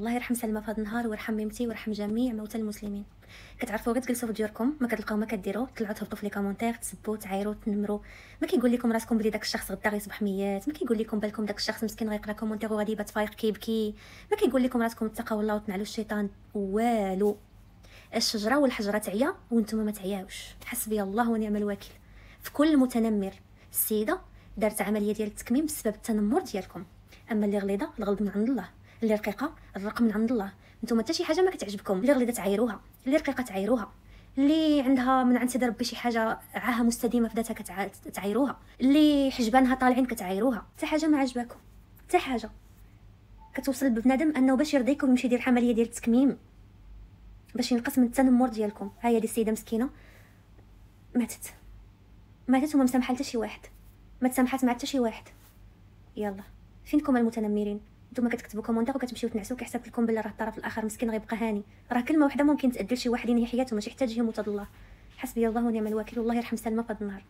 الله يرحم سلمى في هذا النهار ويرحم ميمتي ويرحم جميع موتى المسلمين. كتعرفوا غير تجلسوا في ديوركم ما كتلقاو ما كديروا، طلعوا تهبطوا في لي كومونتير تسبوا تعايروا تنمروا. ما كيقول لكم راسكم بلي داك الشخص غدا غيصبح ميت، ما كيقول لكم بالكم داك الشخص مسكين غيقرا كومونتير وغادي يبات فايق كيبكي، ما كيقول لكم راسكم اتقوا الله وتنعلوا الشيطان والو. الشجره والحجره تعيا وانتم ما تعياوش. حسبي الله ونعم الوكيل في كل متنمر. السيده دارت عمليه ديال التكميم بسبب التنمر ديالكم، اما اللي غليظه الغلظ من عند الله، اللي رقيقه الرق من عند الله. نتوما حتى شي حاجه ما كتعجبكم، اللي غليظه تعايروها، اللي رقيقه تعايروها، اللي عندها من عند سيدي ربي شي حاجه عاهه مستديمه في ذاتها كتعايروها، اللي حجبانها طالعين كتعايروها. حتى حاجه ما عجباكم، حتى حاجه. كتوصل ببنادم انه باش يرضيكم يمشي يدير عمليه ديال التكميم باش ينقص من التنمر ديالكم. ها هي دي السيده مسكينه ماتت وما مسامحه حتى شي واحد، ما تسامحات مع حتى شي واحد. يلا فينكم المتنمرين؟ نتوما كتكتبوا كومونتير وكتمشيو تنعسوا كيحسب لكم بلي راه الطرف الاخر مسكين غيبقى هاني. راه كلمه واحده ممكن تادي لشي واحد ينهي حياته، ماشي حتى تجي موت الله. حسبي الله ونعم الوكيل والله يرحم سلمى في هذا النهار.